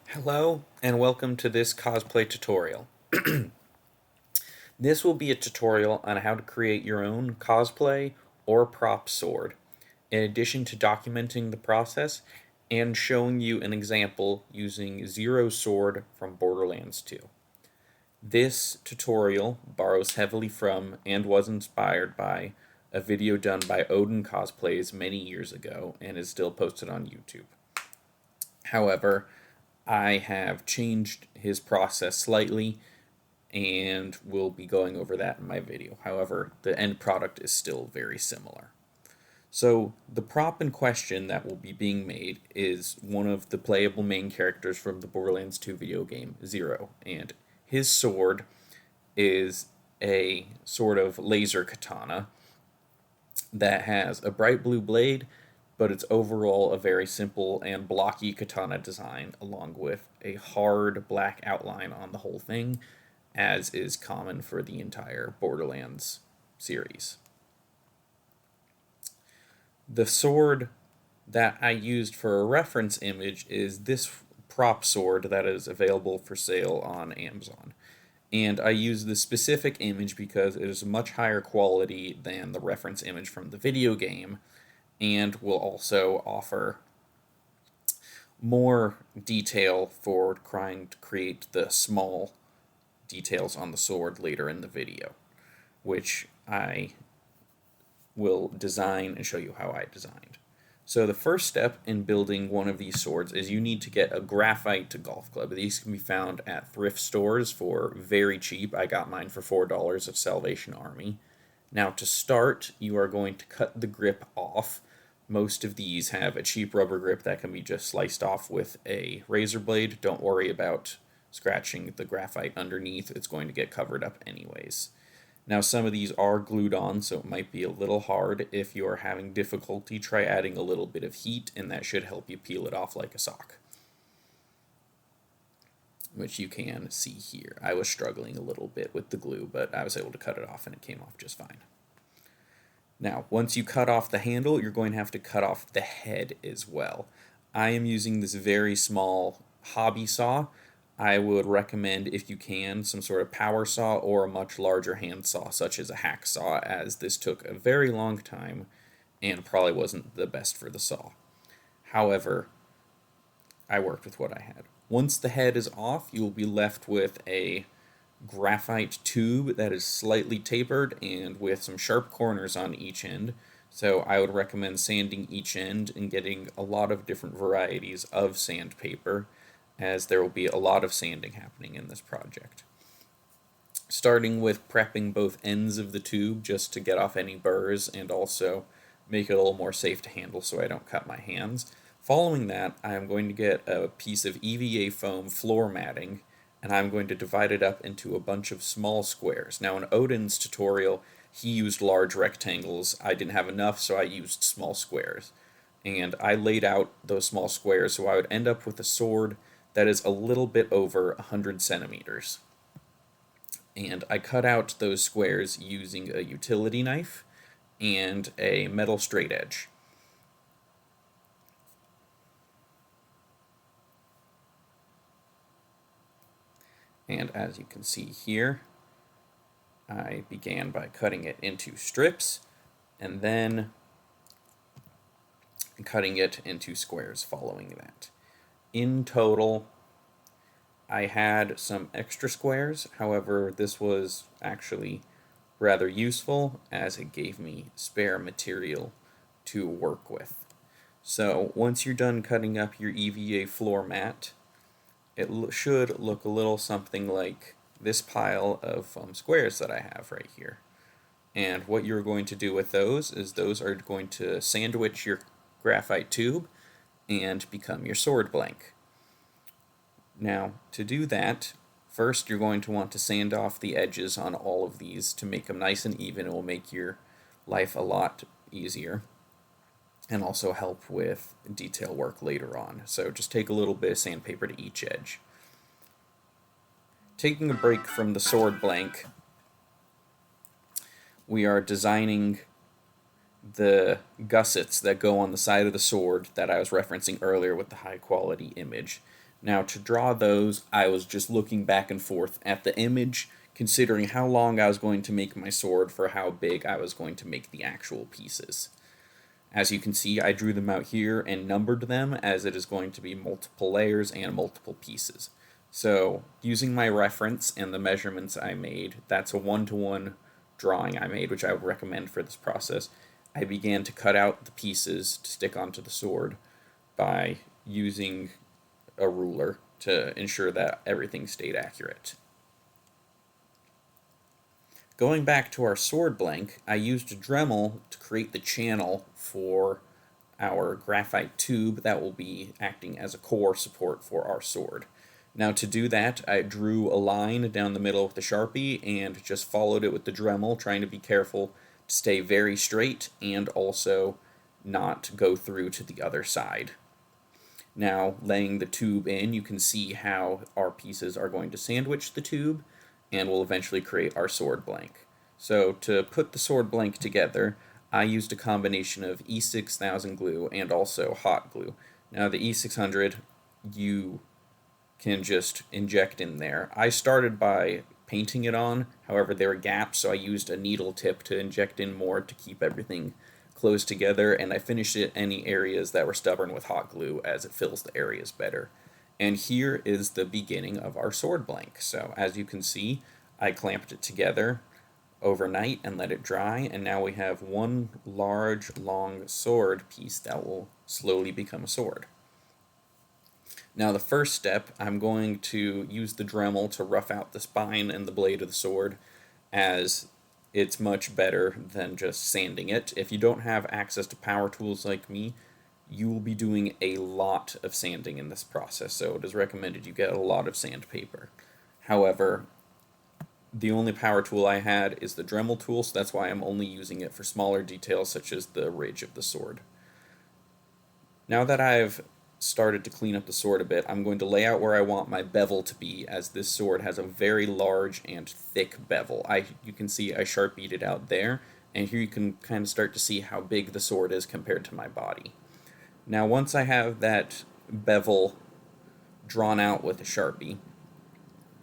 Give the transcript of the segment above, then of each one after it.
Hello and welcome to this cosplay tutorial. This will be a tutorial on how to create your own cosplay or prop sword, in addition to documenting the process and showing you an example using Zer0 sword from Borderlands 2. This tutorial borrows heavily from and was inspired by a video done by Odin Cosplays many years ago and is still posted on YouTube. However, I have changed his process slightly and we'll be going over that in my video. However, the end product is still very similar. So, the prop in question that will be being made is one of the playable main characters from the Borderlands 2 video game, Zer0, and his sword is a sort of laser katana that has a bright blue blade, but it's overall a very simple and blocky katana design, along with a hard black outline on the whole thing, as is common for the entire Borderlands series. The sword that I used for a reference image is this prop sword that is available for sale on Amazon. And I use the specific image because it is much higher quality than the reference image from the video game and will also offer more detail for trying to create the small details on the sword later in the video, which I will design and show you how I designed. So the first step in building one of these swords is you need to get a graphite golf club. These can be found at thrift stores for very cheap. I got mine for $4 at Salvation Army. Now to start, you are going to cut the grip off. Most of these have a cheap rubber grip that can be just sliced off with a razor blade. Don't worry about scratching the graphite underneath. It's going to get covered up anyways. Now some of these are glued on, so it might be a little hard. If you are having difficulty, try adding a little bit of heat, and that should help you peel it off like a sock, which you can see here. I was struggling a little bit with the glue, but I was able to cut it off and it came off just fine. Now, once you cut off the handle, you're going to have to cut off the head as well. I am using this very small hobby saw. I would recommend, if you can, some sort of power saw or a much larger hand saw, such as a hacksaw, as this took a very long time and probably wasn't the best for the saw. However, I worked with what I had. Once the head is off, you will be left with a graphite tube that is slightly tapered and with some sharp corners on each end. So I would recommend sanding each end and getting a lot of different varieties of sandpaper, as there will be a lot of sanding happening in this project. Starting with prepping both ends of the tube just to get off any burrs and also make it a little more safe to handle so I don't cut my hands. Following that, I am going to get a piece of EVA foam floor matting, and I'm going to divide it up into a bunch of small squares. Now in Odin's tutorial, he used large rectangles. I didn't have enough, so I used small squares. And I laid out those small squares so I would end up with a sword that is a little bit over 100 centimeters. And I cut out those squares using a utility knife and a metal straight edge. And as you can see here, I began by cutting it into strips and then cutting it into squares following that. In total, I had some extra squares. However, this was actually rather useful as it gave me spare material to work with. So once you're done cutting up your EVA floor mat, it should look a little something like this pile of squares that I have right here. And what you're going to do with those is those are going to sandwich your graphite tube and become your sword blank. Now, to do that, first you're going to want to sand off the edges on all of these to make them nice and even. It will make your life a lot easier and also help with detail work later on. So just take a little bit of sandpaper to each edge. Taking a break from the sword blank, we are designing the gussets that go on the side of the sword that I was referencing earlier with the high quality image. Now, to draw those, I was just looking back and forth at the image, considering how long I was going to make my sword for how big I was going to make the actual pieces. As you can see, I drew them out here and numbered them, as it is going to be multiple layers and multiple pieces. So, using my reference and the measurements I made, that's a one-to-one drawing I made, which I would recommend for this process. I began to cut out the pieces to stick onto the sword by using a ruler to ensure that everything stayed accurate. Going back to our sword blank, I used a Dremel to create the channel for our graphite tube that will be acting as a core support for our sword. Now, to do that, I drew a line down the middle with the Sharpie and just followed it with the Dremel, trying to be careful to stay very straight and also not go through to the other side. Now, laying the tube in, you can see how our pieces are going to sandwich the tube and will eventually create our sword blank. So, to put the sword blank together, I used a combination of E6000 glue and also hot glue. Now, the E600, you can just inject in there. I started by painting it on, however there were gaps, so I used a needle tip to inject in more to keep everything close together, and I finished it any areas that were stubborn with hot glue, as it fills the areas better. And here is the beginning of our sword blank. So as you can see, I clamped it together overnight and let it dry, and now we have one large long sword piece that will slowly become a sword. Now, the first step, I'm going to use the Dremel to rough out the spine and the blade of the sword, as it's much better than just sanding it. If you don't have access to power tools like me, you will be doing a lot of sanding in this process, so it is recommended you get a lot of sandpaper. However, the only power tool I had is the Dremel tool, so that's why I'm only using it for smaller details such as the ridge of the sword. Now that I've started to clean up the sword a bit, I'm going to lay out where I want my bevel to be, as this sword has a very large and thick bevel. You can see I Sharpied it out there, and here you can kind of start to see how big the sword is compared to my body. Now, once I have that bevel drawn out with a Sharpie,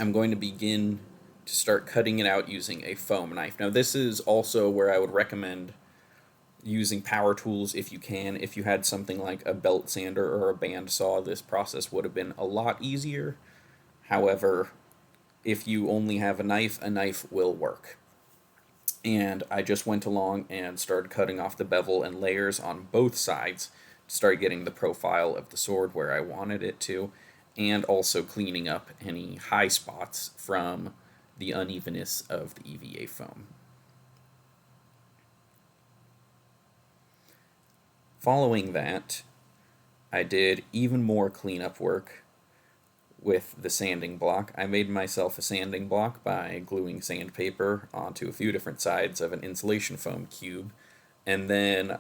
I'm going to begin to start cutting it out using a foam knife. Now, this is also where I would recommend using power tools if you can. If you had something like a belt sander or a bandsaw, this process would have been a lot easier. However, if you only have a knife will work. And I just went along and started cutting off the bevel and layers on both sides to start getting the profile of the sword where I wanted it to, and also cleaning up any high spots from the unevenness of the EVA foam. Following that, I did even more cleanup work with the sanding block. I made myself a sanding block by gluing sandpaper onto a few different sides of an insulation foam cube, and then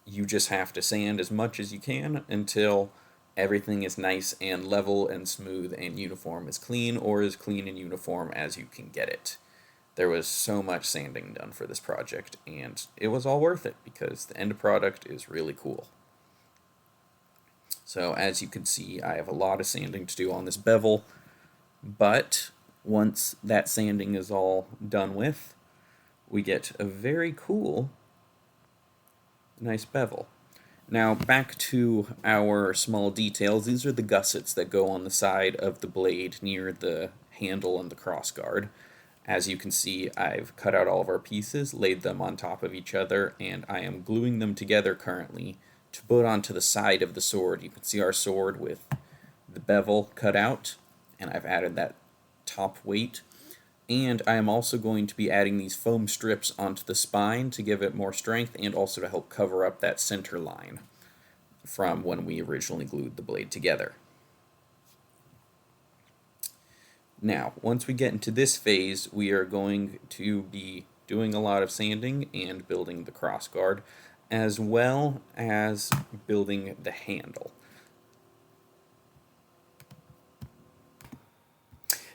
you just have to sand as much as you can until everything is nice and level and smooth and uniform, as clean or as clean and uniform as you can get it. There was so much sanding done for this project, and it was all worth it because the end product is really cool. So as you can see, I have a lot of sanding to do on this bevel, but once that sanding is all done with, we get a very cool, nice bevel. Now, back to our small details. These are the gussets that go on the side of the blade near the handle and the crossguard. As you can see, I've cut out all of our pieces, laid them on top of each other, and I am gluing them together currently to put onto the side of the sword. You can see our sword with the bevel cut out, and I've added that top weight. And I am also going to be adding these foam strips onto the spine to give it more strength and also to help cover up that center line from when we originally glued the blade together. Now, once we get into this phase, we are going to be doing a lot of sanding and building the crossguard, as well as building the handle.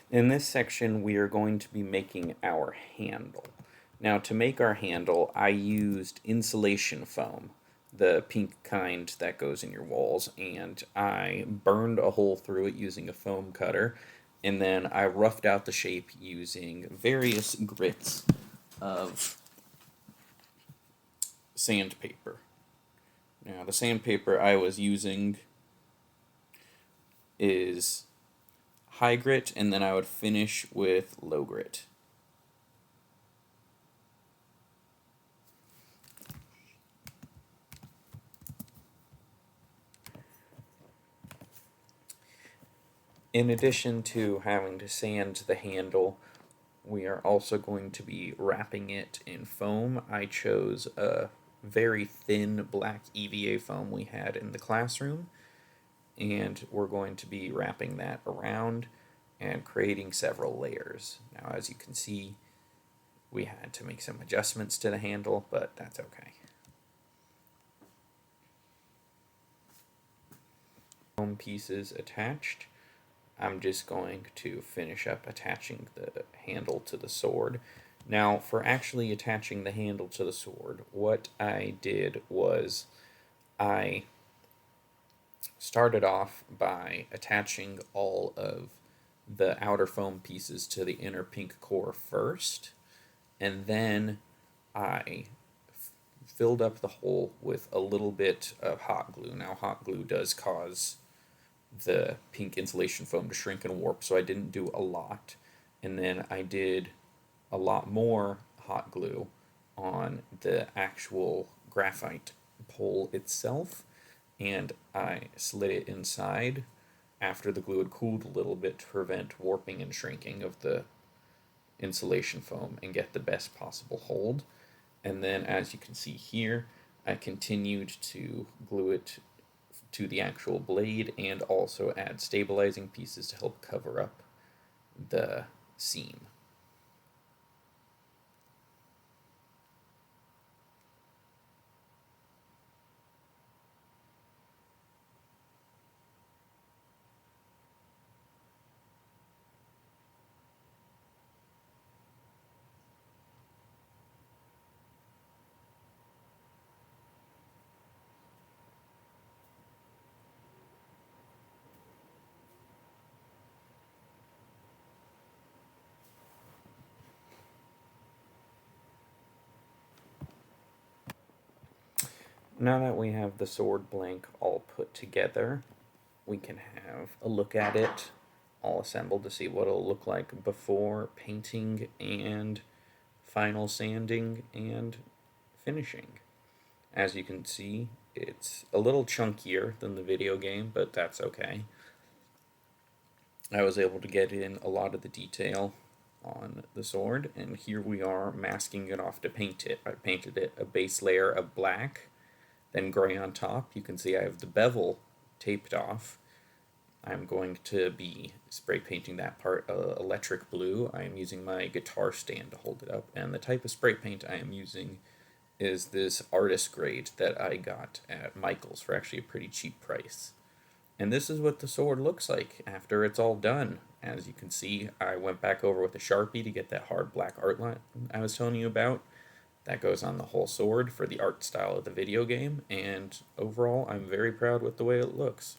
In this section, we are going to be making our handle. Now, to make our handle, I used insulation foam. the pink kind that goes in your walls, and I burned a hole through it using a foam cutter, and then I roughed out the shape using various grits of sandpaper. Now, the sandpaper I was using is high grit, and then I would finish with low grit. In addition to having to sand the handle, we are also going to be wrapping it in foam. I chose a very thin black EVA foam we had in the classroom, and we're going to be wrapping that around and creating several layers. Now, as you can see, we had to make some adjustments to the handle, but that's okay. Foam pieces attached. I'm just going to finish up attaching the handle to the sword. Now, for actually attaching the handle to the sword, what I did was I started off by attaching all of the outer foam pieces to the inner pink core first, and then I filled up the hole with a little bit of hot glue. Now, hot glue does cause the pink insulation foam to shrink and warp, so I didn't do a lot. And then I did a lot more hot glue on the actual graphite pole itself, and I slid it inside after the glue had cooled a little bit to prevent warping and shrinking of the insulation foam and get the best possible hold. And then, as you can see here, I continued to glue it to the actual blade and also add stabilizing pieces to help cover up the seam. Now that we have the sword blank all put together, we can have a look at it all assembled to see what it'll look like before painting and final sanding and finishing. As you can see, it's a little chunkier than the video game, but that's okay. I was able to get in a lot of the detail on the sword, and here we are masking it off to paint it. I painted it a base layer of black, then gray on top. You can see I have the bevel taped off. I'm going to be spray painting that part electric blue. I am using my guitar stand to hold it up, and the type of spray paint I am using is this artist grade that I got at Michael's for actually a pretty cheap price. And this is what the sword looks like after it's all done. As you can see, I went back over with a Sharpie to get that hard black art line I was telling you about. That goes on the whole sword for the art style of the video game, and overall, I'm very proud with the way it looks.